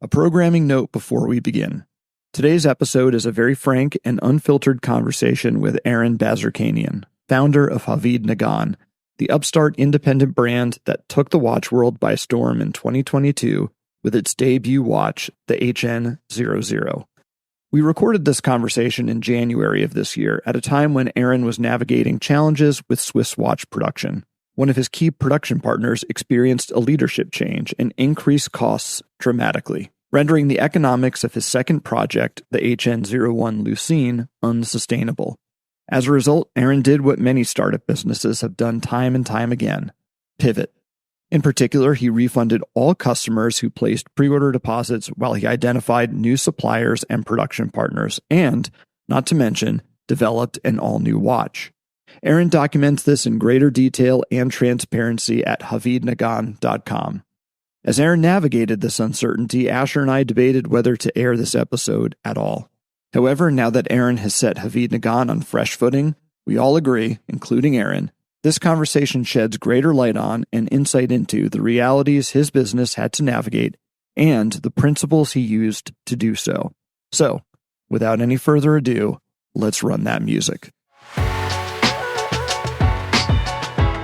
A programming note before we begin. Today's episode is a very frank and unfiltered conversation with Aren Bazerkanian, founder of Havid Nagan, the upstart independent brand that took the watch world by storm in 2022 with its debut watch, the HN01. We recorded this conversation in January of this year at a time when Aren was navigating challenges with Swiss watch production. One of his key production partners experienced a leadership change and increased costs dramatically, rendering the economics of his second project, the HN01 Lucine, unsustainable. As a result, Aren did what many startup businesses have done time and time again: pivot. In particular, he refunded all customers who placed pre-order deposits while he identified new suppliers and production partners and, not to mention, developed an all-new watch. Aren documents this in greater detail and transparency at havidnagan.com. As Aren navigated this uncertainty, Asher and I debated whether to air this episode at all. However, now that Aren has set Havid Nagan on fresh footing, we all agree, including Aren, this conversation sheds greater light on and insight into the realities his business had to navigate and the principles he used to do so. So, without any further ado, let's run that music.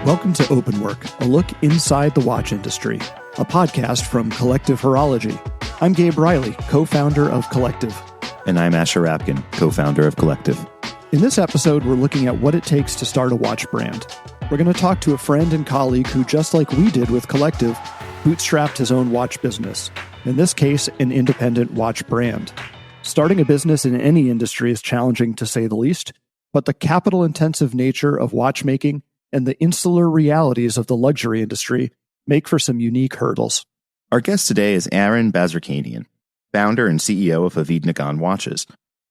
Welcome to Open Work, a look inside the watch industry, a podcast from Collective Horology. I'm Gabe Riley, co-founder of Collective. And I'm Asher Rapkin, co-founder of Collective. In this episode, we're looking at what it takes to start a watch brand. We're going to talk to a friend and colleague who, just like we did with Collective, bootstrapped his own watch business, in this case, an independent watch brand. Starting a business in any industry is challenging, to say the least, but the capital-intensive nature of watchmaking and the insular realities of the luxury industry make for some unique hurdles. Our guest today is Aren Bazerkanian, founder and CEO of Havid Nagan Watches.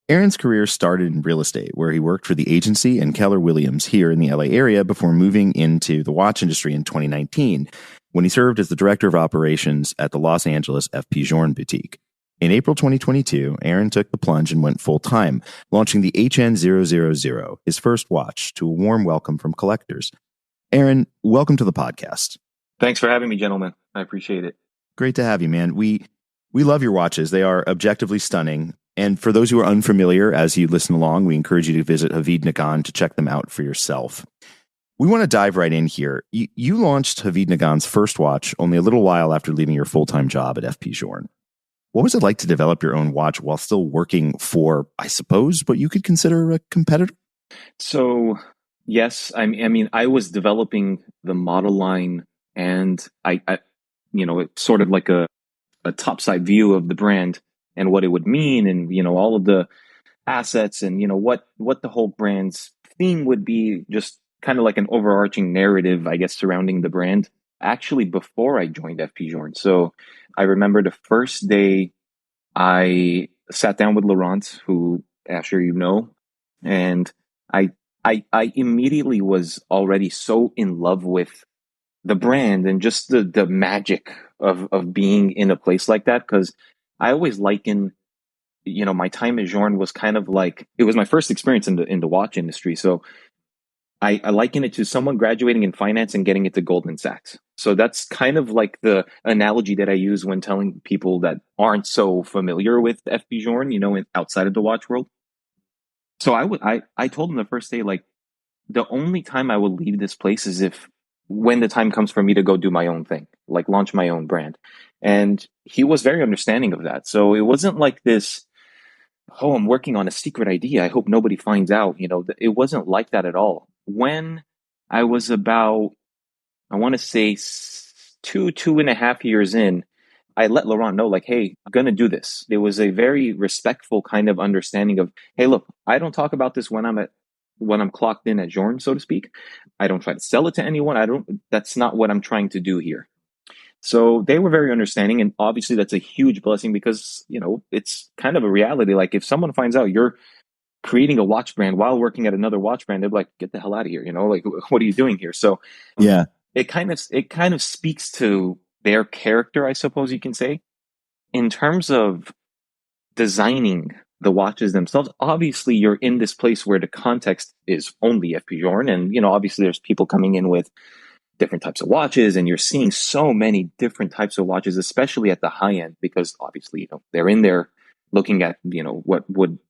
Aren's career started in real estate, where he worked for the agency and Keller Williams here in the LA area before moving into the watch industry in 2019, when he served as the director of operations at the Los Angeles F.P. Journe boutique. In April 2022, Aren took the plunge and went full-time, launching the HN01, his first watch, to a warm welcome from collectors. Aren, welcome to the podcast. Thanks for having me, gentlemen. I appreciate it. Great to have you, man. We love your watches. They are objectively stunning. And for those who are unfamiliar, as you listen along, we encourage you to visit Havid Nagan to check them out for yourself. We want to dive right in here. You launched Havid Nagan's first watch only a little while after leaving your full-time job at F.P. Journe. What was it like to develop your own watch while still working for, I suppose, what you could consider a competitor? So, yes, I mean, I was developing the model line, and I it's sort of like a topside view of the brand and what it would mean, and all of the assets, and what the whole brand's theme would be, just kind of like an overarching narrative, I guess, surrounding the brand. Actually, before I joined F.P. Journe. So I remember the first day I sat down with Laurent, who, Asher, and I immediately was already so in love with the brand and just the magic of being in a place like that. Because I always liken, my time at Journe was kind of like, it was my first experience in the watch industry. So I liken it to someone graduating in finance and getting into Goldman Sachs. So that's kind of like the analogy that I use when telling people that aren't so familiar with F.P. Journe, outside of the watch world. So I told him the first day, like, the only time I will leave this place is when the time comes for me to go do my own thing, like launch my own brand. And he was very understanding of that. So it wasn't like this, oh, I'm working on a secret idea, I hope nobody finds out. It wasn't like that at all. When I was about, I want to say 2.5 years in, I let Laurent know, like, hey, I'm going to do this. There was a very respectful kind of understanding of, hey, look, I don't talk about this when I'm clocked in at Journe, so to speak. I don't try to sell it to anyone. That's not what I'm trying to do here. So they were very understanding. And obviously that's a huge blessing because, it's kind of a reality. Like, if someone finds out you're creating a watch brand while working at another watch brand, they're like, get the hell out of here. Like, what are you doing here? So yeah, it kind of speaks to their character, I suppose you can say. In terms of designing the watches themselves, obviously you're in this place where the context is only F.P. Journe. And, obviously there's people coming in with different types of watches, and you're seeing so many different types of watches, especially at the high end, because obviously, they're in there looking at, what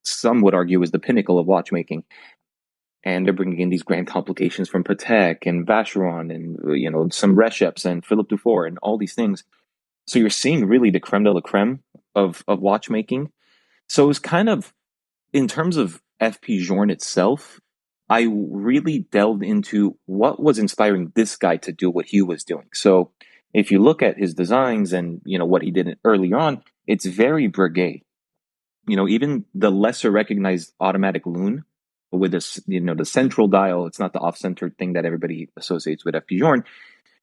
some would argue is the pinnacle of watchmaking. And they're bringing in these grand complications from Patek and Vacheron and, some Resheps and Philippe Dufour and all these things. So you're seeing really the creme de la creme of watchmaking. So it was kind of, in terms of FP Journe itself, I really delved into what was inspiring this guy to do what he was doing. So if you look at his designs and, what he did early on, it's very Breguet. Even the lesser recognized automatic lune with this, the central dial, it's not the off-centered thing that everybody associates with FP Journe.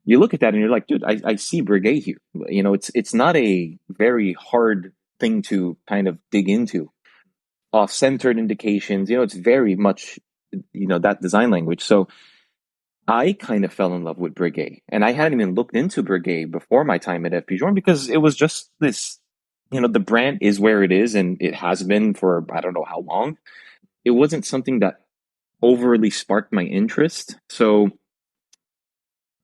You look at that and you're like, dude, I see Breguet here. It's not a very hard thing to kind of dig into. Off-centered indications, it's very much, that design language. So I kind of fell in love with Breguet, and I hadn't even looked into Breguet before my time at FP Journe because it was just this, the brand is where it is, and it has been for I don't know how long. It wasn't something that overly sparked my interest. So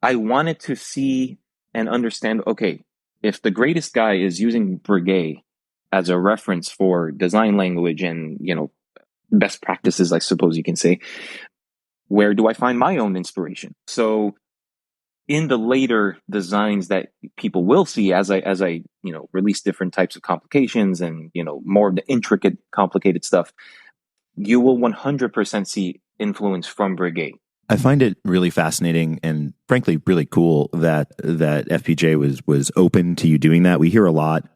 I wanted to see and understand, okay, if the greatest guy is using Breguet as a reference for design language and, best practices, I suppose you can say, where do I find my own inspiration? So in the later designs that people will see as I release different types of complications and, more of the intricate, complicated stuff, you will 100% see influence from Breguet. I find it really fascinating and frankly really cool that FPJ was open to you doing that. We hear a lot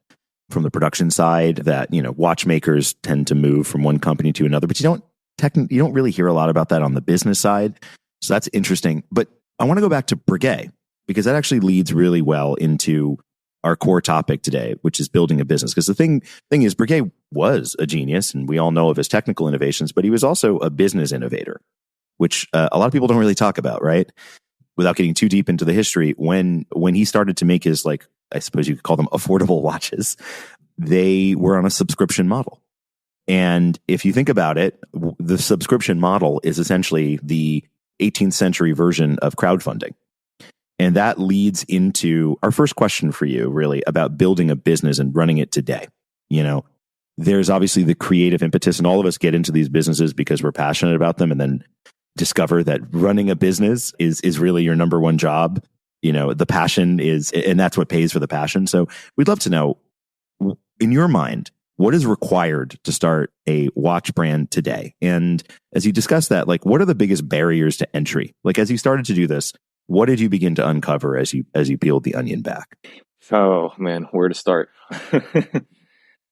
from the production side that, watchmakers tend to move from one company to another, but you don't really hear a lot about that on the business side. So that's interesting. But I want to go back to Breguet because that actually leads really well into our core topic today, which is building a business. Because the thing is, Breguet was a genius, and we all know of his technical innovations, but he was also a business innovator, which a lot of people don't really talk about, right? Without getting too deep into the history, when he started to make his, like, I suppose you could call them affordable watches, they were on a subscription model. And if you think about it, the subscription model is essentially the 18th century version of crowdfunding. And that leads into our first question for you, really, about building a business and running it today. There's obviously the creative impetus, and all of us get into these businesses because we're passionate about them, and then discover that running a business is really your number one job. The passion is, and that's what pays for the passion. So we'd love to know, in your mind, what is required to start a watch brand today? And as you discuss that, like, what are the biggest barriers to entry? Like, as you started to do this, what did you begin to uncover as you peeled the onion back? Oh man, where to start?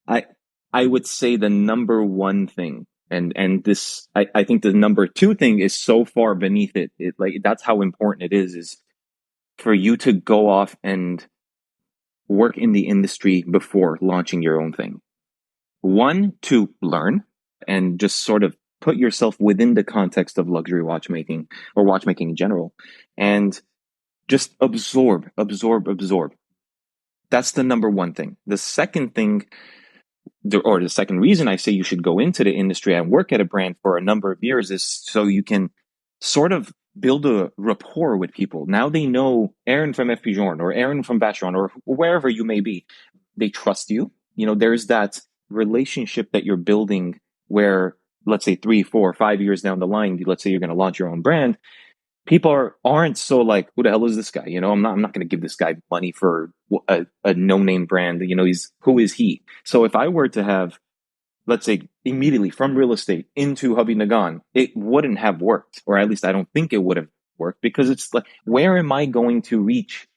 I would say the number one thing, and this, I think the number two thing is so far beneath it. Like, that's how important it is for you to go off and work in the industry before launching your own thing. One, to learn and just sort of put yourself within the context of luxury watchmaking or watchmaking in general, and just absorb. That's the number one thing. The second thing, or the second reason I say you should go into the industry and work at a brand for a number of years, is so you can sort of build a rapport with people. Now they know Aren from FP Journe or Aren from Vacheron or wherever you may be. They trust you. There's that relationship that you're building where, let's say 3, 4, 5 years down the line, let's say you're going to launch your own brand. People aren't so like, who the hell is this guy? I'm not going to give this guy money for a no-name brand. Who is he? So if I were to have, let's say, immediately from real estate into Havid Nagan, it wouldn't have worked, or at least I don't think it would have worked, because it's like, where am I going to reach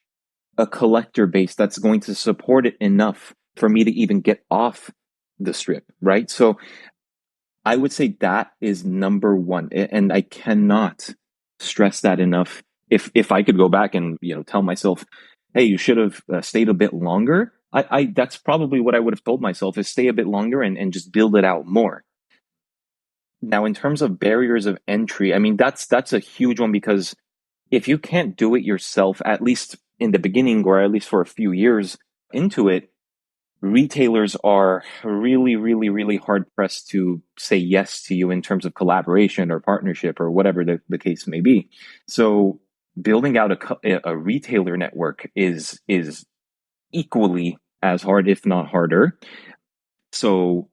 a collector base that's going to support it enough for me to even get off the strip, right? So I would say that is number one, and I cannot stress that enough. If I could go back and tell myself, hey, you should have stayed a bit longer, I that's probably what I would have told myself, is stay a bit longer and just build it out more. Now, in terms of barriers of entry, I mean, that's a huge one, because if you can't do it yourself, at least in the beginning, or at least for a few years into it, retailers are really, really, really hard pressed to say yes to you in terms of collaboration or partnership or whatever the case may be. So building out a retailer network is equally as hard, if not harder. So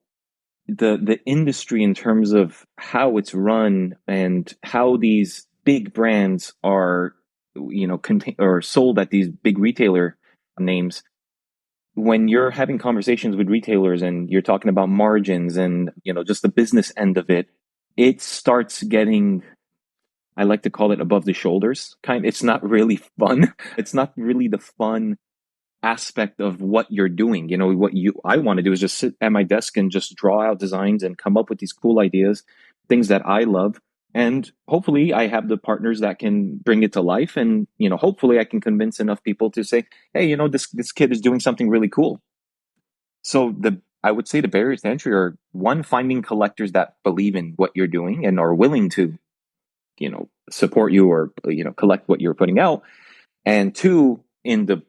the industry, in terms of how it's run and how these big brands are, or sold at these big retailer names, when you're having conversations with retailers and you're talking about margins and, just the business end of it, it starts getting, I like to call it, above the shoulders. It's not really fun. It's not really the fun aspect of what you're doing. I want to do is just sit at my desk and just draw out designs and come up with these cool ideas, things that I love. And hopefully I have the partners that can bring it to life. And, hopefully I can convince enough people to say, hey, this kid is doing something really cool. So I would say the barriers to entry are, one, finding collectors that believe in what you're doing and are willing to, support you or, collect what you're putting out. And two, in the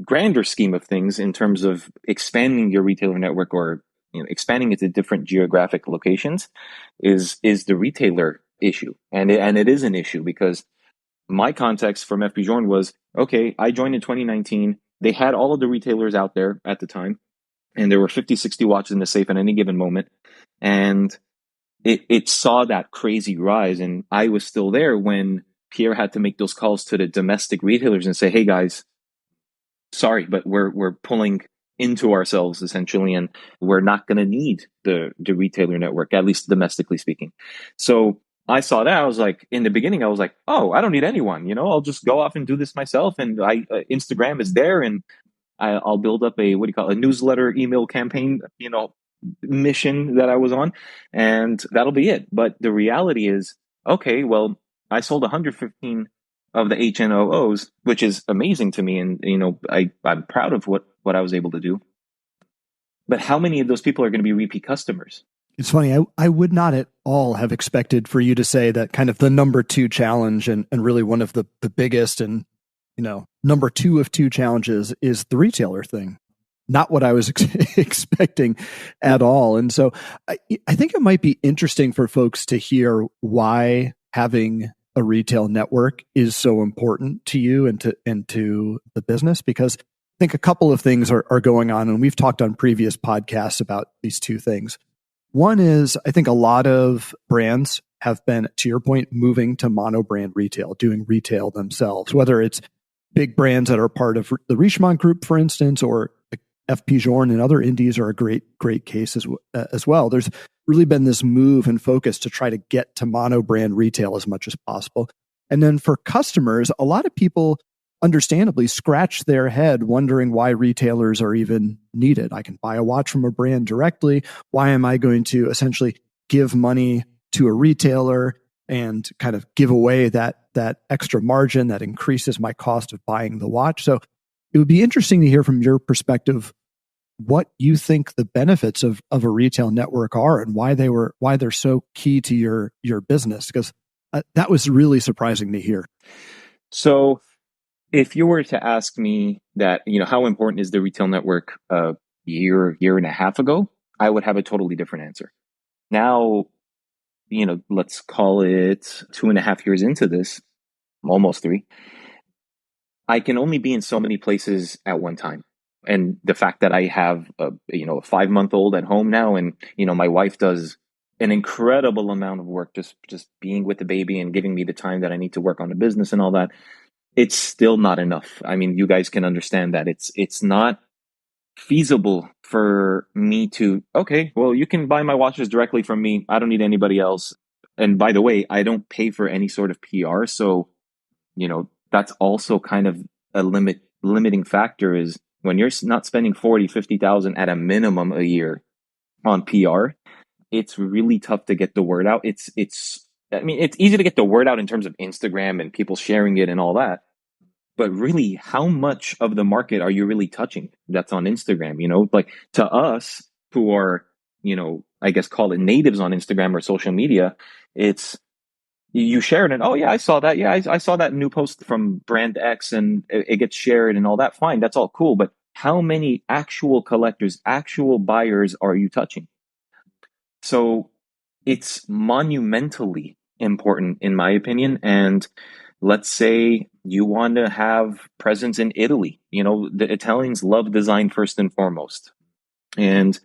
grander scheme of things, in terms of expanding your retailer network or expanding it to different geographic locations, is the retailer issue. And it is an issue, because my context from FP Journe was, okay, I joined in 2019. They had all of the retailers out there at the time, and there were 50, 60 watches in the safe at any given moment. And it saw that crazy rise. And I was still there when Pierre had to make those calls to the domestic retailers and say, hey guys, sorry, but we're pulling into ourselves essentially, and we're not going to need the retailer network, at least domestically speaking. So I saw that. I was like, in the beginning, I was like, oh, I don't need anyone. I'll just go off and do this myself. And Instagram is there, and I'll build up a newsletter email campaign, mission that I was on, and that'll be it. But the reality is, okay, well, I sold 115 of the HN00s, which is amazing to me. And, I'm proud of what I was able to do. But how many of those people are going to be repeat customers? It's funny. I would not at all have expected for you to say that kind of the number two challenge and really one of the biggest and, number two of two challenges is the retailer thing. Not what I was expecting at all. And so I think it might be interesting for folks to hear why having a retail network is so important to you and to the business, because I think a couple of things are going on, and we've talked on previous podcasts about these two things. One is, I think a lot of brands have been, to your point, moving to mono-brand retail, doing retail themselves, whether it's big brands that are part of the Richemont Group, for instance, or FP Journe and other indies are a great case as well. There's really been this move and focus to try to get to mono-brand retail as much as possible. And then for customers, a lot of people understandably scratch their head wondering why retailers are even needed. I can buy a watch from a brand directly. Why am I going to essentially give money to a retailer and kind of give away that extra margin that increases my cost of buying the watch? So it would be interesting to hear from your perspective what you think the benefits of a retail network are and why they're so key to your business, because that was really surprising to hear. So if you were to ask me that, how important is the retail network a year and a half ago, I would have a totally different answer. Now, let's call it 2.5 years into this, almost 3. I can only be in so many places at one time. And the fact that I have a 5-month-old at home now, and, my wife does an incredible amount of work, just being with the baby and giving me the time that I need to work on the business and all that, it's still not enough. I mean, you guys can understand that it's not feasible for me to, okay, well, you can buy my watches directly from me. I don't need anybody else. And by the way, I don't pay for any sort of PR. So, that's also kind of a limiting factor, is when you're not spending 40, 50,000 at a minimum a year on PR, it's really tough to get the word out. It's easy to get the word out in terms of Instagram and people sharing it and all that. But really, how much of the market are you really touching that's on Instagram? Like, to us who are, I guess call it natives on Instagram or social media, it's, you share it and, oh yeah, I saw that. Yeah, I saw that new post from brand X and it gets shared and all that. Fine, that's all cool. But how many actual collectors, actual buyers are you touching? So it's monumentally important, in my opinion. And Let's say you want to have presence in Italy. The Italians love design first and foremost. And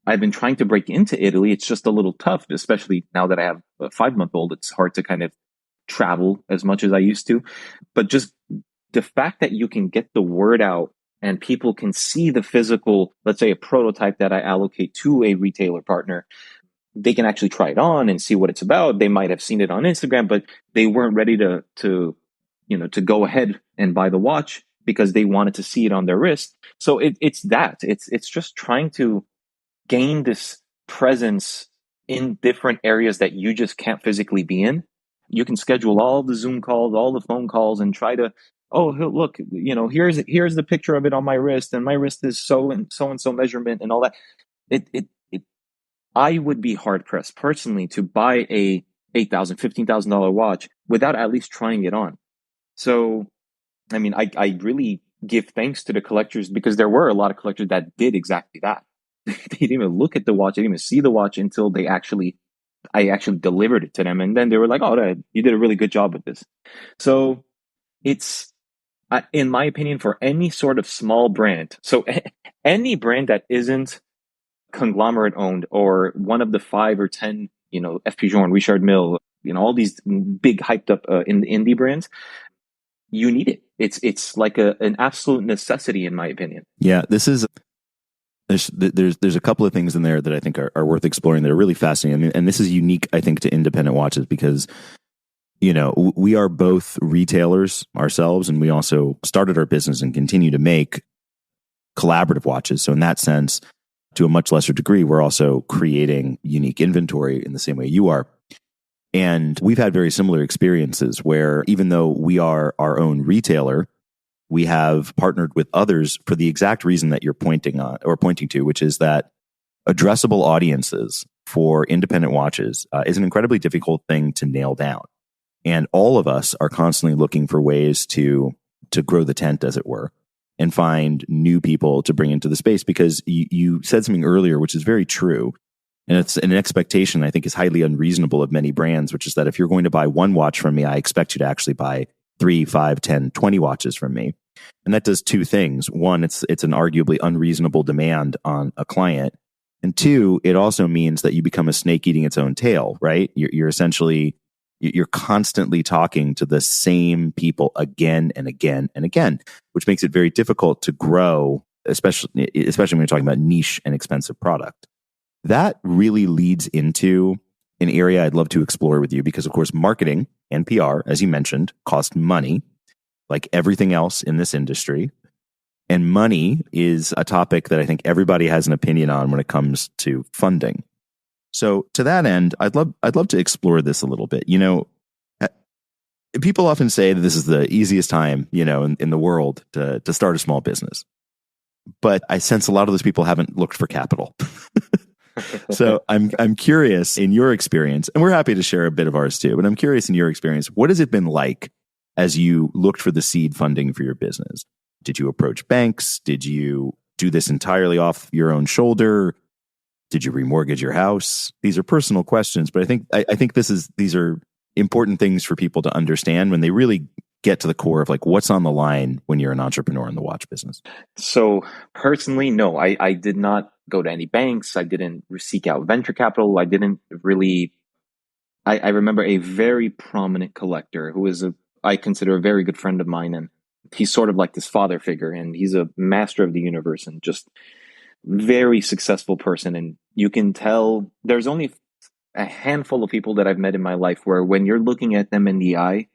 I've been trying to break into Italy. It's just a little tough, especially now that I have a 5-month-old. It's hard to kind of travel as much as I used to. But just the fact that you can get the word out and people can see the physical, let's say a prototype that I allocate to a retailer partner, they can actually try it on and see what it's about. They might have seen it on Instagram, but they weren't ready to go ahead and buy the watch because they wanted to see it on their wrist. So it's just trying to gain this presence in different areas that you just can't physically be in. You can schedule all the Zoom calls, all the phone calls, and try to, oh, look, here's the picture of it on my wrist, and my wrist is so and so measurement and all that. I would be hard pressed personally to buy a $8,000, $15,000 watch without at least trying it on. So, I mean, I really give thanks to the collectors, because there were a lot of collectors that did exactly that. They didn't even look at the watch. They didn't even see the watch until I actually delivered it to them. And then they were like, oh, you did a really good job with this. So it's, in my opinion, for any sort of small brand, so any brand that isn't conglomerate owned or one of the 5 or 10, FP Journe, Richard Mille, all these big hyped up indie brands, you need it. It's like an absolute necessity, in my opinion. Yeah, there's a couple of things in there that I think are worth exploring that are really fascinating. And this is unique, I think, to independent watches because, we are both retailers ourselves, and we also started our business and continue to make collaborative watches. So in that sense, to a much lesser degree, we're also creating unique inventory in the same way you are. And we've had very similar experiences where even though we are our own retailer, we have partnered with others for the exact reason that you're pointing to, which is that addressable audiences for independent watches is an incredibly difficult thing to nail down. And all of us are constantly looking for ways to grow the tent, as it were, and find new people to bring into the space, because you said something earlier, which is very true. And it's an expectation I think is highly unreasonable of many brands, which is that if you're going to buy one watch from me, I expect you to actually buy 3, 5, 10, 20 watches from me. And that does two things. One, it's an arguably unreasonable demand on a client. And two, it also means that you become a snake eating its own tail, right? You're constantly talking to the same people again and again and again, which makes it very difficult to grow, especially when you're talking about niche and expensive product. That really leads into an area I'd love to explore with you, because of course, marketing and PR, as you mentioned, cost money, like everything else in this industry. And money is a topic that I think everybody has an opinion on when it comes to funding. So to that end, I'd love to explore this a little bit. People often say that this is the easiest time, in the world to start a small business. But I sense a lot of those people haven't looked for capital. So I'm curious, in your experience, and we're happy to share a bit of ours too, but I'm curious, in your experience, what has it been like as you looked for the seed funding for your business? Did you approach banks? Did you do this entirely off your own shoulder? Did you remortgage your house? These are personal questions, but I think these are important things for people to understand when they really get to the core of like what's on the line when you're an entrepreneur in the watch business. So personally, no, I did not go to any banks. I didn't seek out venture capital. I didn't really. I remember a very prominent collector who is I consider a very good friend of mine, and he's sort of like this father figure, and he's a master of the universe and just very successful person. And you can tell there's only a handful of people that I've met in my life where when you're looking at them in the eye,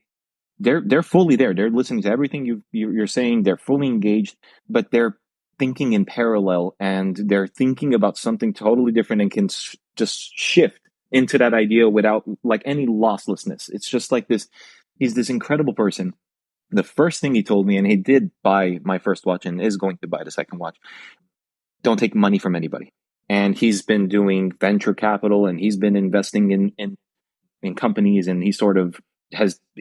they're fully there. They're listening to everything you're saying. They're fully engaged, but they're thinking in parallel, and they're thinking about something totally different and can just shift into that idea without like any losslessness. It's just like this. He's this incredible person. The first thing he told me, and he did buy my first watch and is going to buy the second watch, don't take money from anybody. And he's been doing venture capital, and he's been investing in companies, and he sort of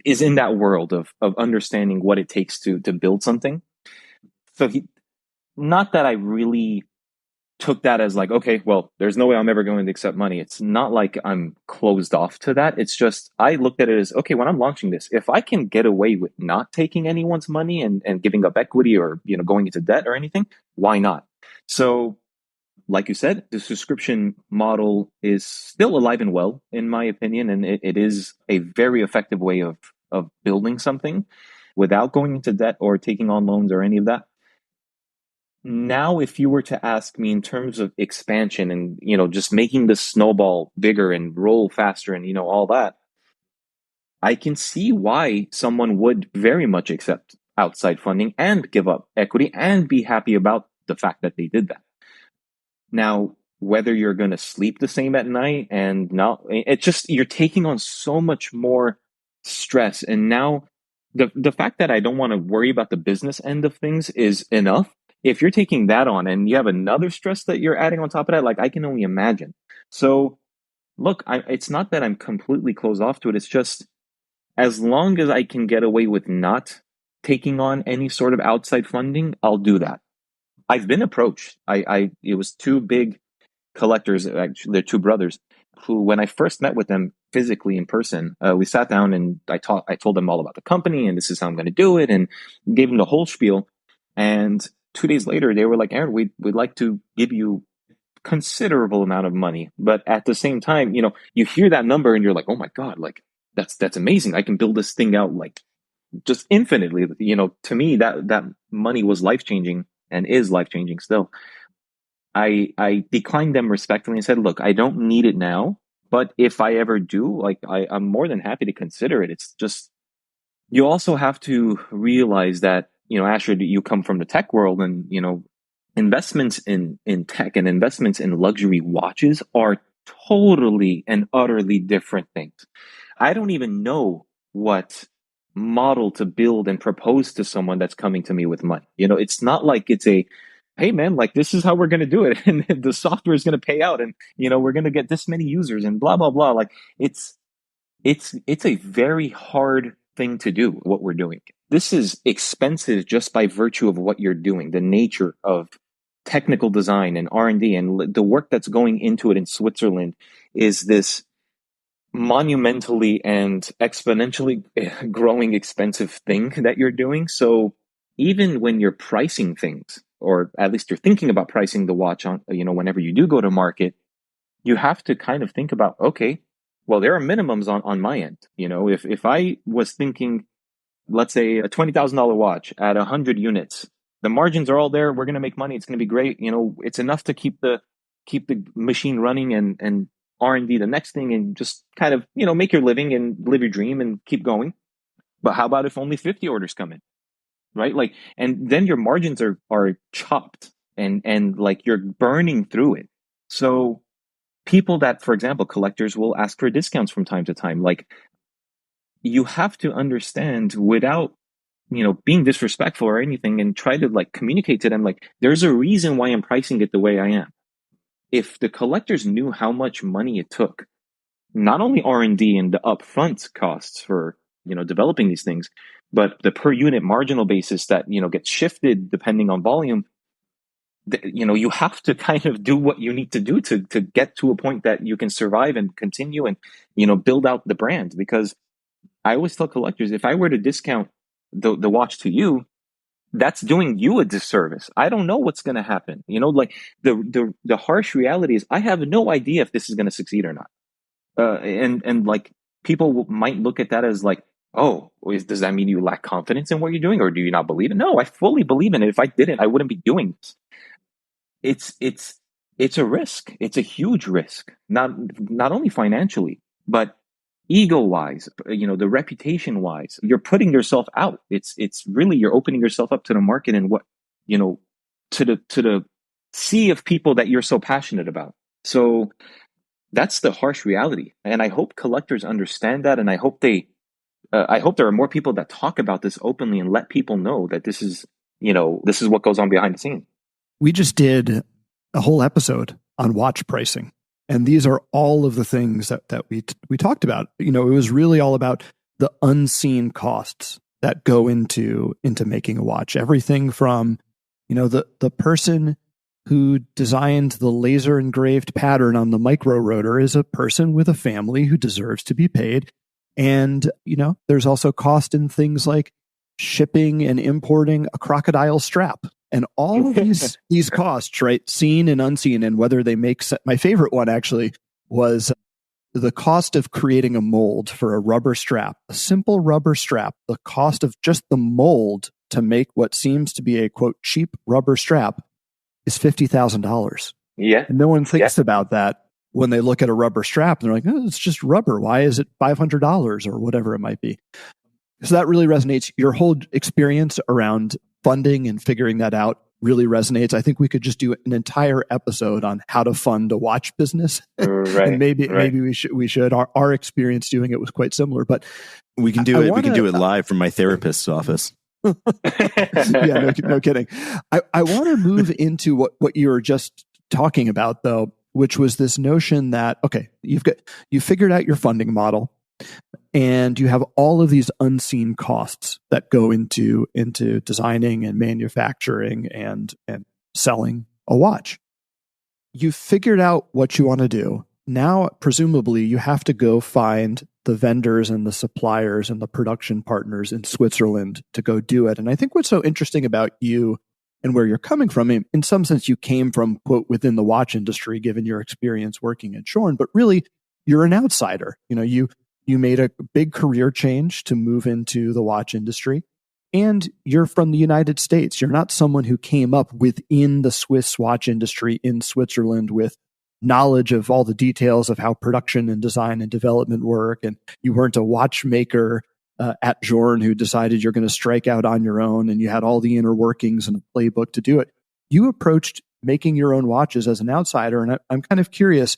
is in that world of understanding what it takes to build something. So not that I really took that as like, okay, well, there's no way I'm ever going to accept money. It's not like I'm closed off to that. It's just, I looked at it as, okay, when I'm launching this, if I can get away with not taking anyone's money and giving up equity or, going into debt or anything, why not? So like you said, the subscription model is still alive and well, in my opinion, and it is a very effective way of building something without going into debt or taking on loans or any of that. Now, if you were to ask me in terms of expansion and, just making the snowball bigger and roll faster and, all that, I can see why someone would very much accept outside funding and give up equity and be happy about the fact that they did that. Now, whether you're going to sleep the same at night and not, it's just, you're taking on so much more stress. And now the fact that I don't want to worry about the business end of things is enough. If you're taking that on and you have another stress that you're adding on top of that, like I can only imagine. So look, it's not that I'm completely closed off to it. It's just as long as I can get away with not taking on any sort of outside funding, I'll do that. I've been approached. It was two big collectors, actually, they're two brothers, who, when I first met with them physically in person, we sat down and I told them all about the company and this is how I'm going to do it, and gave them the whole spiel. And 2 days later, they were like, Aaron, we'd like to give you considerable amount of money. But at the same time, you hear that number and you're like, oh my God, like that's amazing. I can build this thing out like just infinitely. To me, that money was life-changing and is life-changing still. I declined them respectfully and said, look, I don't need it now, but if I ever do, like I'm more than happy to consider it. It's just, you also have to realize that, Asher, you come from the tech world, and, investments in tech and investments in luxury watches are totally and utterly different things. I don't even know what model to build and propose to someone that's coming to me with money. It's not like it's a, hey man, like this is how we're going to do it. And the software is going to pay out and, we're going to get this many users and blah, blah, blah. Like it's a very hard thing to do, what we're doing. This is expensive just by virtue of what you're doing, the nature of technical design and R&D and the work that's going into it in Switzerland is this monumentally and exponentially growing expensive thing that you're doing. So even when you're pricing things, or at least you're thinking about pricing the watch on, whenever you do go to market, you have to kind of think about, okay, well, there are minimums on my end. If I was thinking, let's say a $20,000 watch at 100 units, the margins are all there. We're going to make money. It's going to be great. It's enough to keep the machine running and R&D the next thing, and just kind of, make your living and live your dream and keep going. But how about if only 50 orders come in, right? Like, and then your margins are chopped and like you're burning through it. So people that, for example, collectors will ask for discounts from time to time. Like, you have to understand without, being disrespectful or anything, and try to like communicate to them, like, there's a reason why I'm pricing it the way I am. If the collectors knew how much money it took, not only R&D and the upfront costs for, developing these things, but the per unit marginal basis that, gets shifted depending on volume, you have to kind of do what you need to do to get to a point that you can survive and continue and, build out the brand. Because I always tell collectors, if I were to discount the watch to you, that's doing you a disservice. I don't know what's going to happen. Like the harsh reality is I have no idea if this is going to succeed or not. And like people might look at that as like, oh, does that mean you lack confidence in what you're doing, or do you not believe it? No, I fully believe in it. If I didn't, I wouldn't be doing this. It's a risk. It's a huge risk, not only financially, but ego-wise, the reputation-wise. You're putting yourself out. It's really, you're opening yourself up to the market and what, to the sea of people that you're so passionate about. So that's the harsh reality. And I hope collectors understand that. And I hope there are more people that talk about this openly and let people know that this is what goes on behind the scenes. We just did a whole episode on watch pricing. And these are all of the things that we talked about. It was really all about the unseen costs that go into making a watch. Everything from, the person who designed the laser engraved pattern on the micro rotor is a person with a family who deserves to be paid. And, there's also cost in things like shipping and importing a crocodile strap. And all of these costs, right, seen and unseen, and whether they make sense. My favorite one actually was the cost of creating a mold for a rubber strap, a simple rubber strap. The cost of just the mold to make what seems to be a, quote, cheap rubber strap is $50,000. Yeah. And no one thinks about that when they look at a rubber strap. And they're like, oh, it's just rubber. Why is it $500 or whatever it might be? So that really resonates. Your whole experience around funding and figuring that out really resonates. I think we could just do an entire episode on how to fund a watch business. Right. And maybe we should. Our experience doing it was quite similar, but we can do it. We can do it live from my therapist's office. Yeah, no kidding. I want to move into what you were just talking about, though, which was this notion that, okay, you figured out your funding model, and you have all of these unseen costs that go into designing and manufacturing and selling a watch. You figured out what you want to do. Now, presumably, you have to go find the vendors and the suppliers and the production partners in Switzerland to go do it. And I think what's so interesting about you and where you're coming from, in some sense, you came from, quote, within the watch industry, given your experience working at Shorn, but really, you're an outsider. You made a big career change to move into the watch industry, and you're from the United States. You're not someone who came up within the Swiss watch industry in Switzerland with knowledge of all the details of how production and design and development work. And you weren't a watchmaker at Jorn who decided you're going to strike out on your own, and you had all the inner workings and a playbook to do it. You approached making your own watches as an outsider, and I'm kind of curious.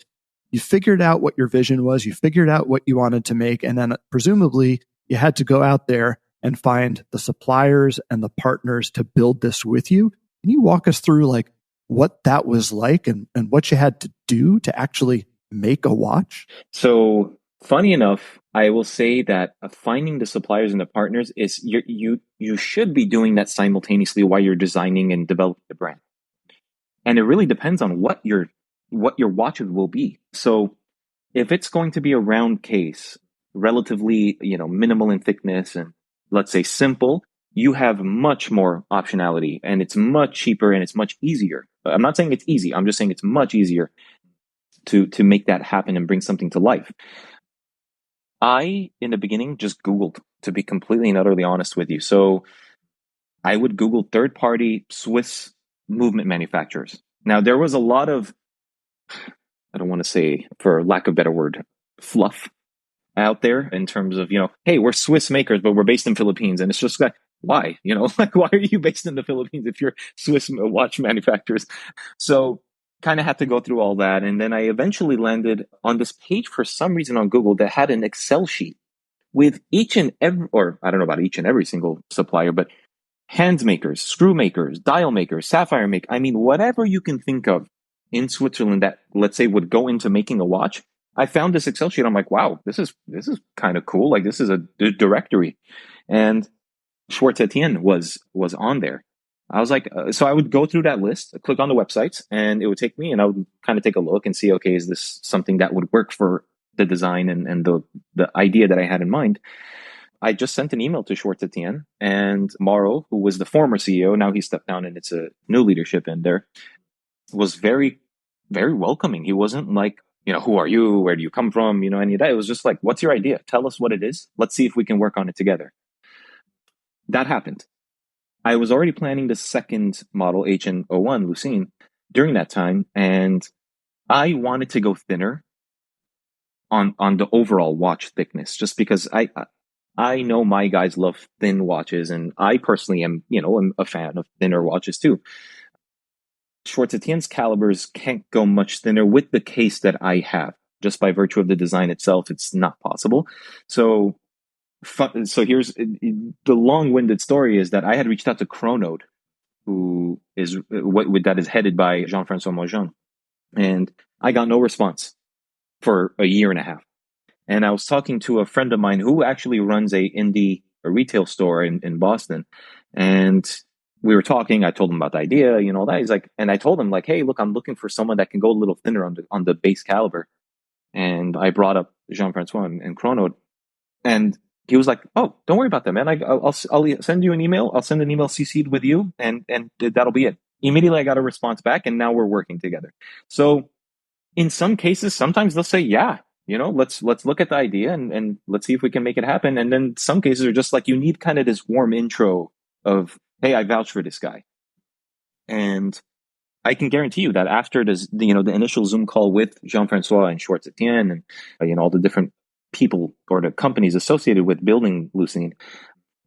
You figured out what your vision was. You figured out what you wanted to make. And then presumably you had to go out there and find the suppliers and the partners to build this with you. Can you walk us through like what that was like and what you had to do to actually make a watch? So funny enough, I will say that finding the suppliers and the partners is you should be doing that simultaneously while you're designing and developing the brand. And it really depends on what your watches will be. So if it's going to be a round case, relatively, minimal in thickness and let's say simple, you have much more optionality and it's much cheaper and it's much easier. I'm not saying it's easy. I'm just saying it's much easier to make that happen and bring something to life. I, in the beginning, just Googled, to be completely and utterly honest with you. So I would Google third-party Swiss movement manufacturers. Now, there was a lot of, I don't want to say, for lack of a better word, fluff out there in terms of, hey, we're Swiss makers, but we're based in Philippines. And it's just like, why? Why are you based in the Philippines if you're Swiss watch manufacturers? So kind of had to go through all that. And then I eventually landed on this page for some reason on Google that had an Excel sheet with each and every, or I don't know about each and every single supplier, but hand makers, screw makers, dial makers, sapphire makers. I mean, whatever you can think of in Switzerland that, let's say, would go into making a watch. I found this Excel sheet. I'm like, wow, this is kind of cool. Like, this is a directory. And Schwartz Etienne was on there. I was like, so I would go through that list, click on the websites, and it would take me, and I would kind of take a look and see, okay, is this something that would work for the design and the idea that I had in mind? I just sent an email to Schwartz Etienne, and Mauro, who was the former CEO, now he stepped down and it's a new leadership in there, was very, very welcoming. He wasn't like, who are you? Where do you come from? Any of that. It was just like, what's your idea? Tell us what it is. Let's see if we can work on it together. That happened. I was already planning the second model, HN01 Lucine, during that time, and I wanted to go thinner on the overall watch thickness, just because I know my guys love thin watches, and I personally am, I'm a fan of thinner watches too. Schwartz Etienne's calibers can't go much thinner with the case that I have. Just by virtue of the design itself, it's not possible. So here's the long-winded story is that I had reached out to Chronode, who is that is headed by Jean-François Mojon, and I got no response for a year and a half. And I was talking to a friend of mine who actually runs a retail store in Boston, and we were talking. I told him about the idea, that. He's like, and I told him like, hey, look, I'm looking for someone that can go a little thinner on the base caliber. And I brought up Jean-Francois and Chrono, and he was like, oh, don't worry about that, man. I'll send you an email. I'll send an email CC'd with you, and that'll be it. Immediately I got a response back, and now we're working together. So in some cases, sometimes they'll say, yeah, let's look at the idea and let's see if we can make it happen. And then some cases are just like, you need kind of this warm intro of, hey, I vouch for this guy. And I can guarantee you that after this, the initial Zoom call with Jean-Francois and Schwartz Etienne and, all the different people or the companies associated with building Lucine,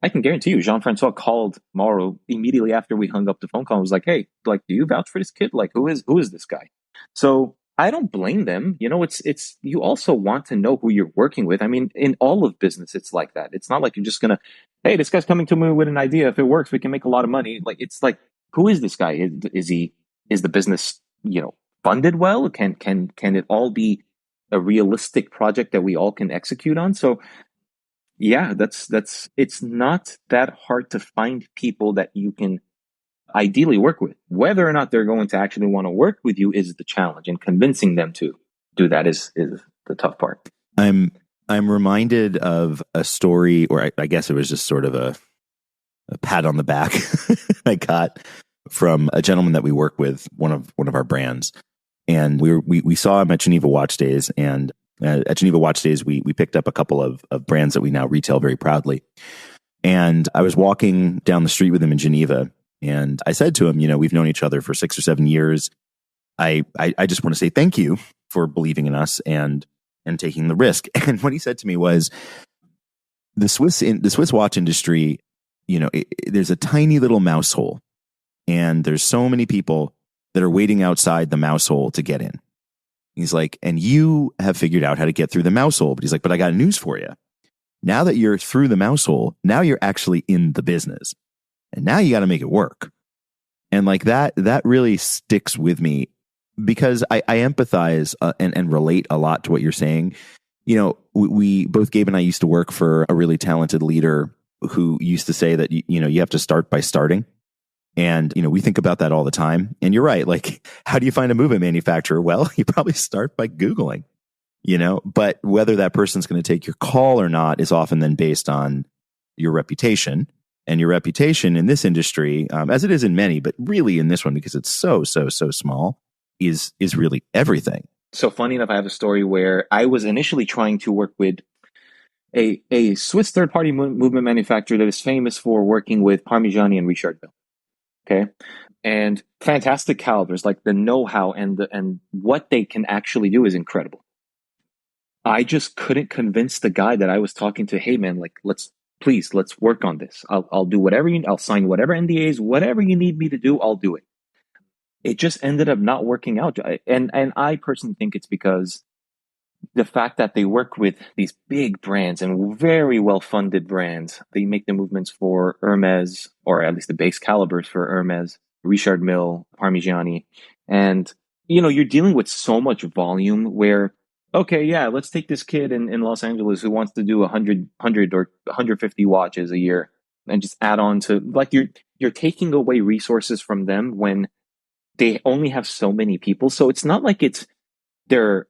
I can guarantee you Jean-Francois called Mauro immediately after we hung up the phone call and was like, hey, like, do you vouch for this kid? Like, who is this guy? So I don't blame them. It's you also want to know who you're working with. I mean, in all of business, it's like that. It's not like you're just going to, hey, this guy's coming to me with an idea. If it works, we can make a lot of money. Like, it's like, who is this guy? Is the business, funded well? Can it all be a realistic project that we all can execute on? So yeah, it's not that hard to find people that you can ideally work with. Whether or not they're going to actually want to work with you is the challenge, and convincing them to do that is the tough part. I'm reminded of a story, or I guess it was just sort of a pat on the back I got from a gentleman that we work with, one of our brands. And we saw him at Geneva Watch Days, and at Geneva Watch Days, we picked up a couple of brands that we now retail very proudly. And I was walking down the street with him in Geneva, and I said to him, we've known each other for 6 or 7 years. I just want to say thank you for believing in us and taking the risk. And what he said to me was, the Swiss watch industry, there's a tiny little mouse hole, and there's so many people that are waiting outside the mouse hole to get in. He's like, and you have figured out how to get through the mouse hole. But he's like, but I got news for you. Now that you're through the mouse hole, now you're actually in the business. And now you got to make it work. And like that really sticks with me, because I empathize and relate a lot to what you're saying. We both, Gabe and I, used to work for a really talented leader who used to say that, you have to start by starting. And, we think about that all the time. And you're right. Like, how do you find a movement manufacturer? Well, you probably start by Googling, but whether that person's going to take your call or not is often then based on your reputation. And your reputation in this industry, as it is in many, but really in this one, because it's so small, is really everything. So funny enough, I have a story where I was initially trying to work with a Swiss third-party movement manufacturer that is famous for working with Parmigiani and Richard Mille. Okay. And fantastic calibers, like the know-how and what they can actually do is incredible. I just couldn't convince the guy that I was talking to, hey man, like, let's work on this. I'll do whatever I'll sign whatever NDAs, whatever you need me to do, I'll do it. It just ended up not working out. And I personally think it's because the fact that they work with these big brands and very well-funded brands. They make the movements for Hermes, or at least the base calibers for Hermes, Richard Mille, Parmigiani. And, you're dealing with so much volume where, okay, yeah, let's take this kid in Los Angeles who wants to do 100 or 150 watches a year and just add on to, like, you're taking away resources from them when they only have so many people. So it's not like they're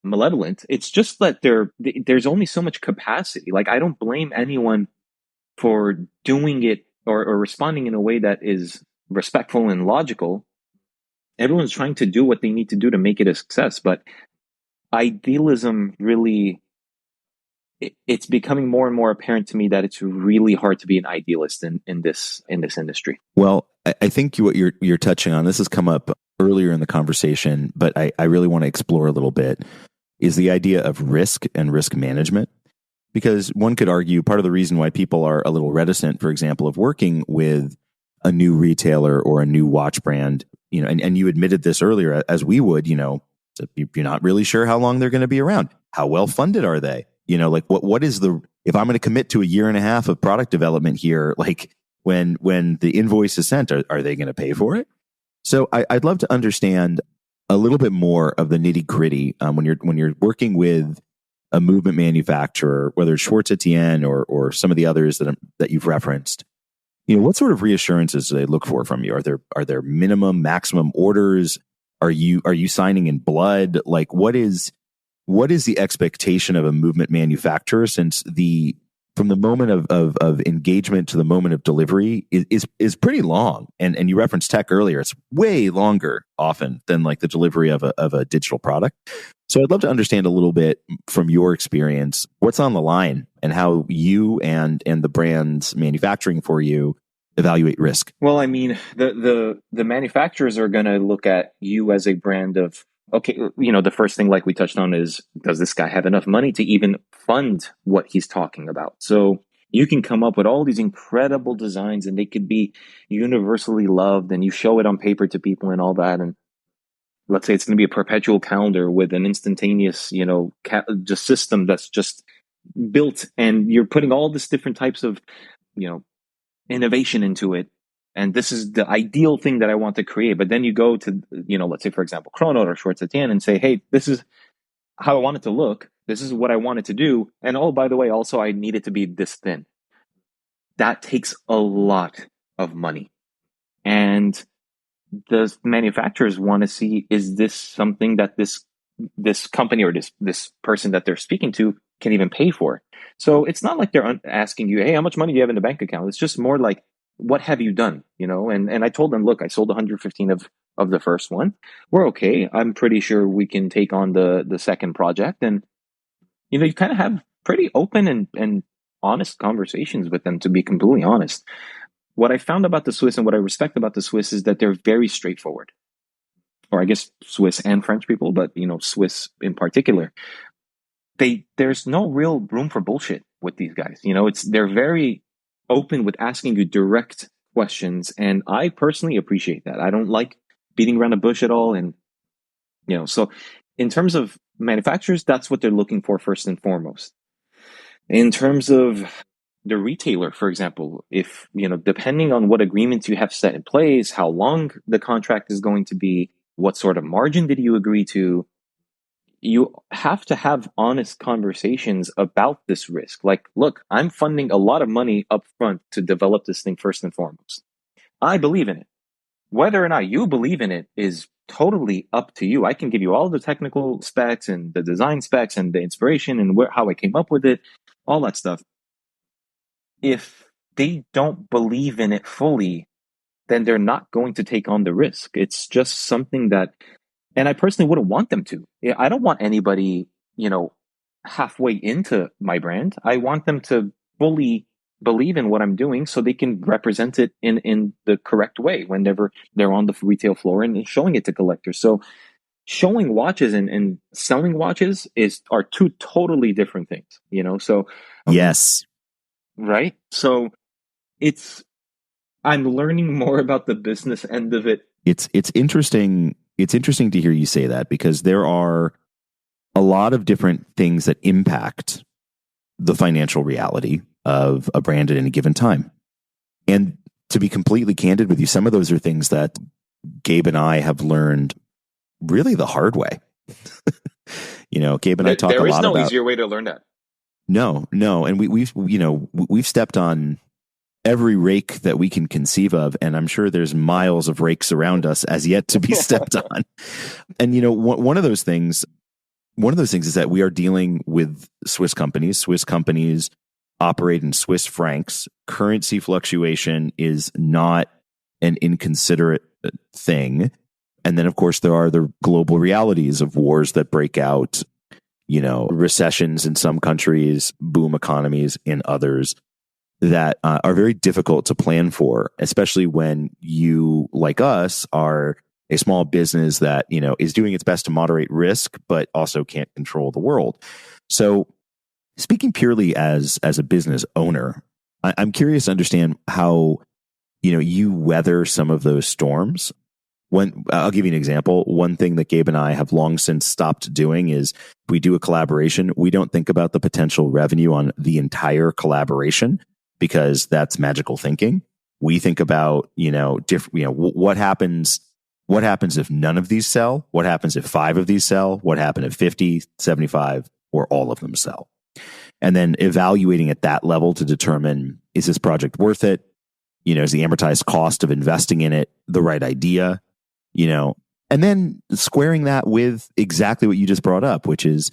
malevolent. It's just that there's only so much capacity. Like, I don't blame anyone for doing it or responding in a way that is respectful and logical. Everyone's trying to do what they need to do to make it a success, but idealism really, it's becoming more and more apparent to me that it's really hard to be an idealist in this industry. Well, I think what you're touching on, this has come up earlier in the conversation, but I really want to explore a little bit, is the idea of risk and risk management. Because one could argue part of the reason why people are a little reticent, for example, of working with a new retailer or a new watch brand, and you admitted this earlier, as we would, you're not really sure how long they're going to be around. How well funded are they? Like what is if I'm going to commit to a year and a half of product development here, like when the invoice is sent, are they going to pay for it? So I'd love to understand a little bit more of the nitty gritty when you're working with a movement manufacturer, whether it's Schwartz Etienne or some of the others that you've referenced. what sort of reassurances do they look for from you? Are there minimum, maximum orders? Are you signing in blood? Like, what is the expectation of a movement manufacturer, since from the moment of engagement to the moment of delivery is pretty long. And you referenced tech earlier. It's way longer often than like the delivery of a digital product. So I'd love to understand a little bit from your experience, what's on the line and how you and the brands manufacturing for you evaluate risk. Well, I mean, the manufacturers are going to look at you as a brand of, okay, the first thing, like we touched on, is, does this guy have enough money to even fund what he's talking about? So you can come up with all these incredible designs and they could be universally loved, and you show it on paper to people and all that. And let's say it's going to be a perpetual calendar with an instantaneous, just system that's just built, and you're putting all this different types of, innovation into it. And this is the ideal thing that I want to create. But then you go to, let's say, for example, Chrono or Short Satian, and say, hey, this is how I want it to look. This is what I want it to do. And oh, by the way, also, I need it to be this thin. That takes a lot of money. And the manufacturers want to see, is this something that this company or this person that they're speaking to can even pay for? So it's not like they're asking you, hey, how much money do you have in the bank account? It's just more like, what have you done? And I told them, look, I sold 115 of the first one. We're okay. I'm pretty sure we can take on the second project. And, you kind of have pretty open and honest conversations with them, to be completely honest. What I found about the Swiss and what I respect about the Swiss is that they're very straightforward. Or I guess Swiss and French people, but, Swiss in particular. There's no real room for bullshit with these guys. They're very open with asking you direct questions. And I personally appreciate that. I don't like beating around the bush at all. And, so in terms of manufacturers, that's what they're looking for first and foremost. In terms of the retailer, for example, if, depending on what agreements you have set in place, how long the contract is going to be, what sort of margin did you agree to, you have to have honest conversations about this risk. Like, look, I'm funding a lot of money up front to develop this thing first and foremost. I believe in it. Whether or not you believe in it is totally up to you. I can give you all the technical specs and the design specs and the inspiration and how I came up with it, all that stuff. If they don't believe in it fully, then they're not going to take on the risk. It's just something that, and I personally wouldn't want them to. I don't want anybody, halfway into my brand. I want them to fully believe in what I'm doing so they can represent it in the correct way whenever they're on the retail floor and showing it to collectors. So showing watches and selling watches are two totally different things, so. Yes. Right. So I'm learning more about the business end of it. It's interesting. It's interesting to hear you say that, because there are a lot of different things that impact the financial reality of a brand at any given time. And to be completely candid with you, some of those are things that Gabe and I have learned really the hard way. Gabe and I talk a lot about. There is no easier way to learn that. No. And we've stepped on every rake that we can conceive of, and I'm sure there's miles of rakes around us as yet to be stepped on. And one of those things is that we are dealing with Swiss companies. Swiss companies operate in Swiss francs. Currency fluctuation is not an inconsiderate thing. And then, of course, there are the global realities of wars that break out, recessions in some countries, boom economies in others, that are very difficult to plan for, especially when you, like us, are a small business that, is doing its best to moderate risk, but also can't control the world. So speaking purely as a business owner, I'm curious to understand how, you weather some of those storms. I'll give you an example. One thing that Gabe and I have long since stopped doing is, if we do a collaboration, we don't think about the potential revenue on the entire collaboration, because that's magical thinking. We think about, what happens if none of these sell? What happens if 5 of these sell? What happens if 50, 75, or all of them sell? And then evaluating at that level to determine, is this project worth it? Is the amortized cost of investing in it the right idea? And then squaring that with exactly what you just brought up, which is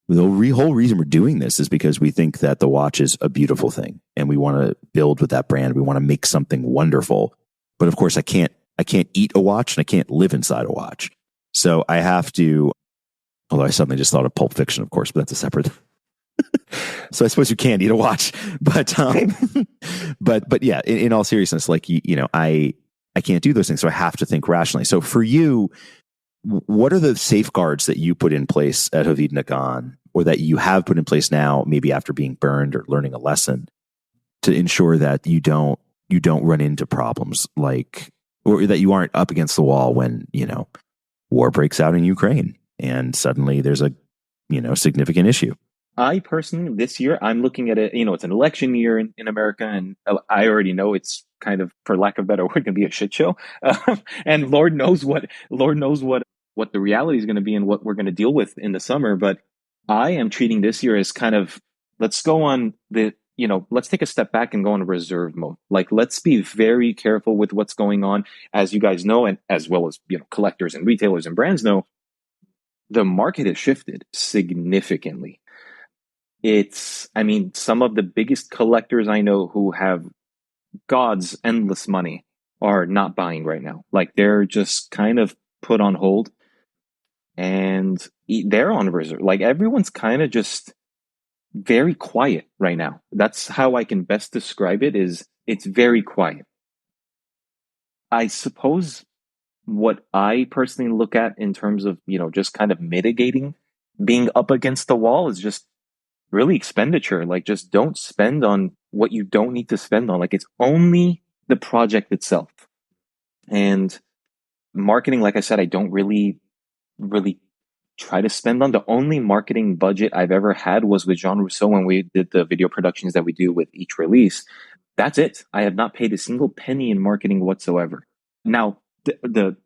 the whole reason we're doing this is because we think that the watch is a beautiful thing and we want to build with that brand. We want to make something wonderful. But of course I can't eat a watch and I can't live inside a watch. So I have to, although I suddenly just thought of Pulp Fiction, of course, but that's a separate. So I suppose you can't eat a watch, but yeah, in all seriousness, like, I can't do those things. So I have to think rationally. So for you, what are the safeguards that you put in place at Havid Nagan, or that you have put in place now, maybe after being burned or learning a lesson, to ensure that you don't run into problems or that you aren't up against the wall when, war breaks out in Ukraine and suddenly there's a, significant issue? I personally, this year, I'm looking at it, it's an election year in America, and I already know it's kind of, for lack of a better word, going to be a shit show. And Lord knows what the reality is going to be and what we're going to deal with in the summer. But I am treating this year as kind of, let's take a step back and go on reserve mode. Like, let's be very careful with what's going on. As you guys know, and as well as, collectors and retailers and brands know, the market has shifted significantly. Some of the biggest collectors I know who have God's endless money are not buying right now. Like, they're just kind of put on hold and they're on reserve. Like, everyone's kind of just very quiet right now. That's how I can best describe it, is it's very quiet. I suppose what I personally look at in terms of, just kind of mitigating being up against the wall is just really expenditure. Like, just don't spend on what you don't need to spend on. Like, it's only the project itself. And marketing, like I said, I don't really try to spend on. The only marketing budget I've ever had was with Jean Rousseau when we did the video productions that we do with each release. That's it. I have not paid a single penny in marketing whatsoever. Now, the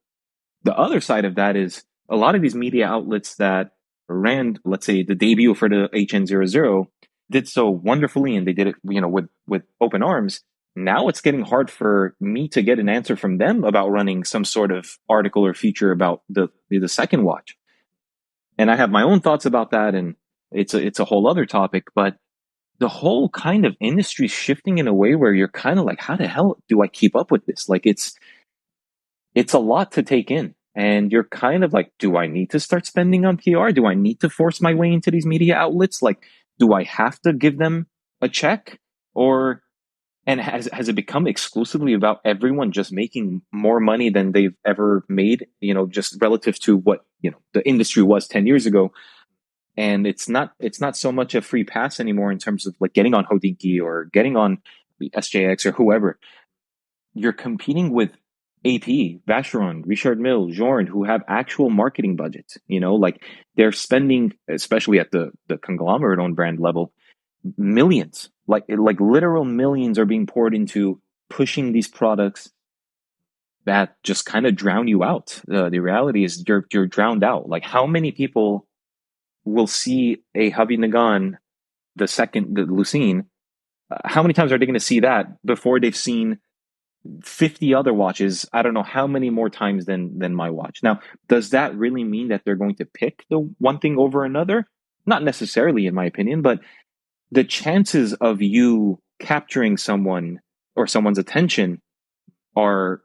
other side of that is a lot of these media outlets that ran, let's say, the debut for the HN00 did so wonderfully, and they did it, with open arms. Now it's getting hard for me to get an answer from them about running some sort of article or feature about the second watch. And I have my own thoughts about that, and it's a whole other topic. But the whole kind of industry is shifting in a way where you're kind of like, how the hell do I keep up with this? Like, it's a lot to take in. And you're kind of like, do I need to start spending on PR? Do I need to force my way into these media outlets? Like, do I have to give them a check? And has it become exclusively about everyone just making more money than they've ever made, just relative to what, the industry was 10 years ago? And it's not so much a free pass anymore in terms of like getting on Hodinkee or getting on the SJX or whoever. You're competing with AP, Vacheron, Richard Mille, Journe, who have actual marketing budgets. Like, they're spending, especially at the conglomerate owned brand level, millions, like literal millions are being poured into pushing these products that just kind of drown you out. The reality is you're drowned out. Like, how many people will see a Havid Nagan, the Lucine? How many times are they going to see that before they've seen 50 other watches? I don't know how many more times than my watch. Now, does that really mean that they're going to pick the one thing over another? Not necessarily, in my opinion, but the chances of you capturing someone or someone's attention are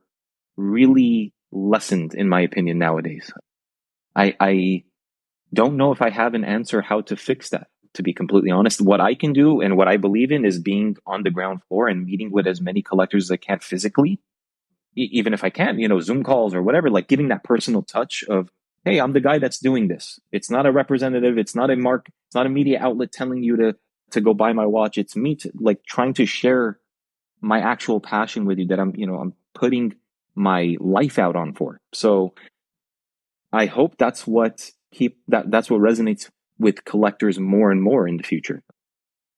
really lessened, in my opinion, nowadays. I don't know if I have an answer how to fix that, to be completely honest. What I can do and what I believe in is being on the ground floor and meeting with as many collectors as I can physically, even if I can't, Zoom calls or whatever, like giving that personal touch of, hey, I'm the guy that's doing this. It's not a representative. It's not it's not a media outlet telling you to go buy my watch. It's me trying to share my actual passion with you that I'm putting my life out on for. So I hope that's what resonates with collectors more and more in the future.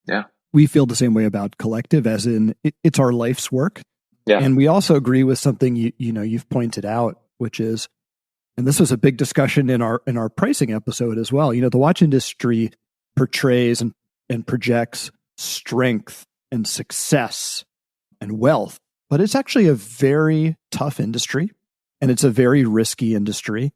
Yeah. We feel the same way about Collective, as in it's our life's work. Yeah. And we also agree with something you've pointed out, which is, and this was a big discussion in our pricing episode as well. The watch industry portrays and projects strength and success and wealth but it's actually a very tough industry, and it's a very risky industry.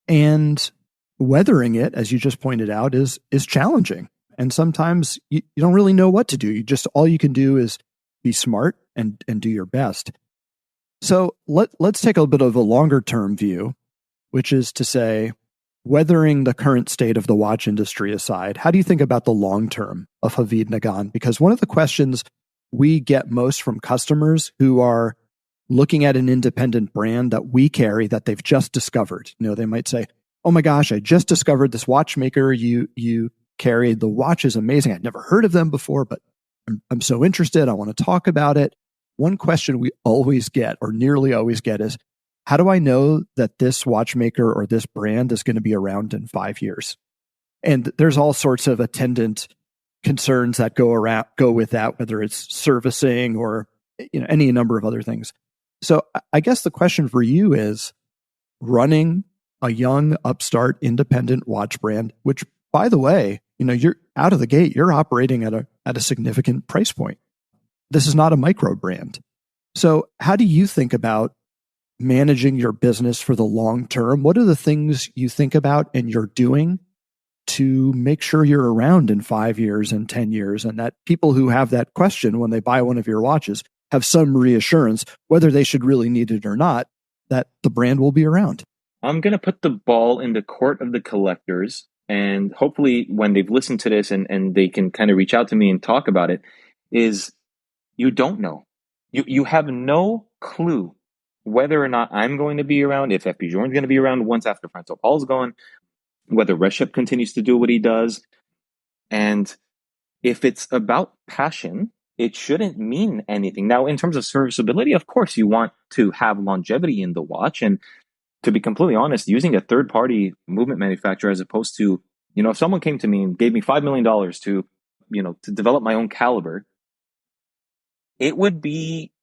And weathering it, as you just pointed out, is challenging. And sometimes you don't really know what to do. All you can do is be smart and do your best. So let's take a bit of a longer term view, which is to say, weathering the current state of the watch industry aside, how do you think about the long term of Havid Nagan? Because one of the questions we get most from customers who are looking at an independent brand that we carry that they've just discovered, they might say, "Oh my gosh, I just discovered this watchmaker you carry. The watch is amazing. I'd never heard of them before, but I'm so interested. I want to talk about it." One question we always get, or nearly always get, is, how do I know that this watchmaker or this brand is going to be around in 5 years? And there's all sorts of attendant concerns that go with that, whether it's servicing or any number of other things. So I guess the question for you is, running a young upstart independent watch brand, which, by the way, you're out of the gate, you're operating at a significant price point. This is not a micro brand. So how do you think about managing your business for the long term? What are the things you think about and you're doing to make sure you're around in 5 years and 10 years, and that people who have that question when they buy one of your watches have some reassurance, whether they should really need it or not, that the brand will be around? I'm going to put the ball in the court of the collectors, and hopefully when they've listened to this and they can kind of reach out to me and talk about it, is you don't know. You have no clue whether or not I'm going to be around, if FP Journ's going to be around once after Francois Paul's gone, whether Reshep continues to do what he does. And if it's about passion, it shouldn't mean anything. Now, in terms of serviceability, of course, you want to have longevity in the watch. And to be completely honest, using a third-party movement manufacturer as opposed to, if someone came to me and gave me $5 million to develop my own caliber, it would be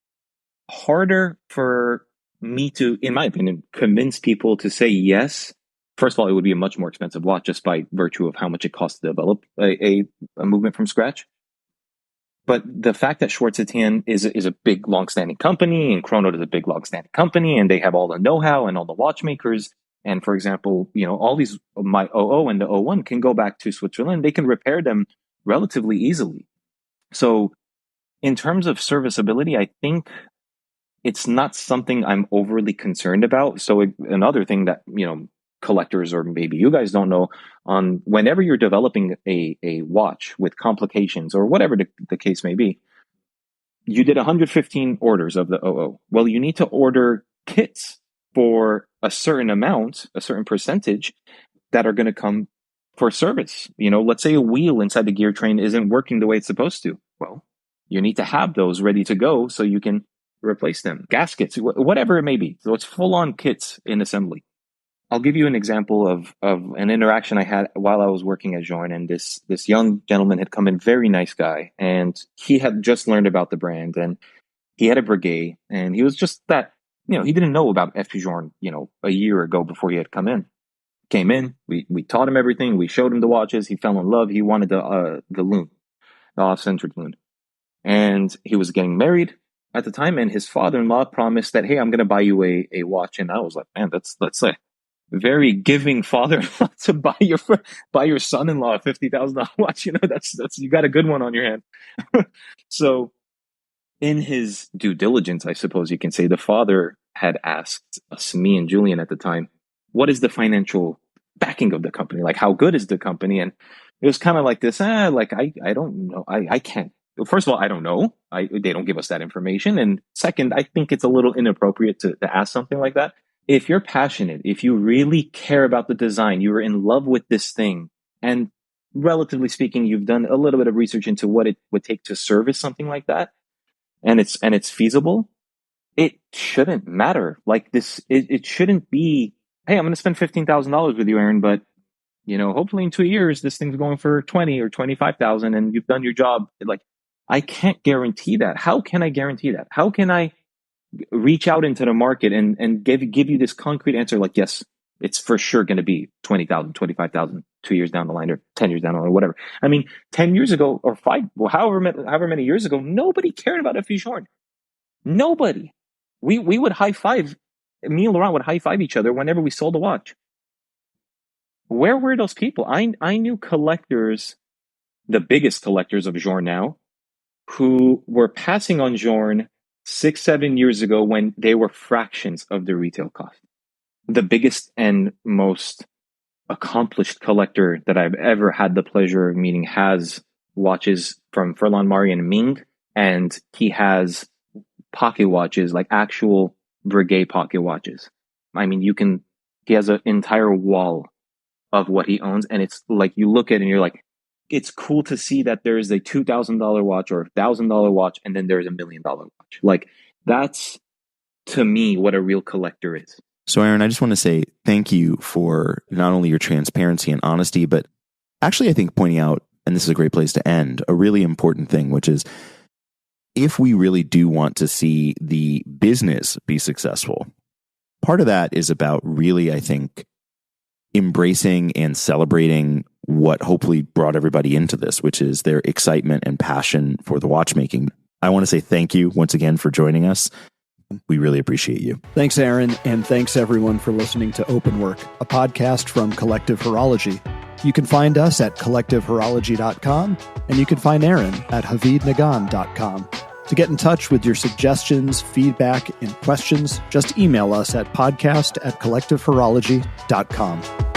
harder for me to, in my opinion, convince people to say yes. First of all, it would be a much more expensive watch just by virtue of how much it costs to develop a movement from scratch. But the fact that Schwartz Etienne is a big, long-standing company, and Chronode is a big, long-standing company, and they have all the know-how and all the watchmakers. And for example, all these, my 00 and the 01 can go back to Switzerland. They can repair them relatively easily. So in terms of serviceability, I think it's not something I'm overly concerned about. So another thing that, collectors, or maybe you guys don't know, on whenever you're developing a watch with complications or whatever the case may be, you did 115 orders of the 00. Well, you need to order kits for a certain amount, a certain percentage that are going to come for service. Let's say a wheel inside the gear train isn't working the way it's supposed to. Well, you need to have those ready to go so you can replace them. Gaskets, whatever it may be. So it's full-on kits in assembly. I'll give you an example of an interaction I had while I was working at Journe, and this young gentleman had come in, very nice guy, and he had just learned about the brand, and he had a brigade, and he was just that, he didn't know about FP Journe, a year ago before he had come in. Came in, we taught him everything, we showed him the watches, he fell in love, he wanted the loon, the off-centered loon. And he was getting married at the time, and his father-in-law promised that, hey, I'm going to buy you a watch. And I was like, man, that's a very giving father-in-law to buy your son-in-law a $50,000 watch. That's you got a good one on your hand. So in his due diligence, I suppose you can say, the father had asked us, me and Julian at the time, what is the financial backing of the company? Like, how good is the company? And it was kind of like this, I don't know. I can't. First of all, I don't know. They don't give us that information. And second, I think it's a little inappropriate to ask something like that. If you're passionate, if you really care about the design, you're in love with this thing, and relatively speaking, you've done a little bit of research into what it would take to service something like that, and it's feasible, it shouldn't matter. Like this, it shouldn't be, hey, I'm going to spend $15,000 with you, Aaron, but hopefully in 2 years, this thing's going for 20 or 25,000 and you've done your job. Like, I can't guarantee that. How can I guarantee that? How can I reach out into the market and give you this concrete answer? Like, yes, it's for sure going to be 20,000, 25,000, 2 years down the line, or 10 years down the line, or whatever. I mean, 10 years ago or however many years ago, nobody cared about FP Journe. Nobody. We would high five. Me and Laurent would high five each other whenever we sold a watch. Where were those people? I knew collectors, the biggest collectors of Journe now, who were passing on Journe 6-7 years ago when they were fractions of the retail cost. The biggest and most accomplished collector that I've ever had the pleasure of meeting has watches from Furlan Mari and Ming, and he has pocket watches, like actual Breguet pocket watches. I mean, he has an entire wall of what he owns, and it's like, you look at it and you're like, it's cool to see that there's a $2,000 watch or $1,000 watch, and then there's $1 million watch. Like, that's, to me, what a real collector is. So, Aren, I just want to say thank you for not only your transparency and honesty, but actually, I think pointing out, and this is a great place to end, a really important thing, which is, if we really do want to see the business be successful, part of that is about really, I think, embracing and celebrating what hopefully brought everybody into this, which is their excitement and passion for the watchmaking. I want to say thank you once again for joining us. We really appreciate you. Thanks, Aren, and thanks everyone for listening to Open Work, a podcast from Collective Horology. You can find us at collectivehorology.com, and you can find Aren at havidnagan.com. To get in touch with your suggestions, feedback, and questions, just email us at podcast@collectivehorology.com.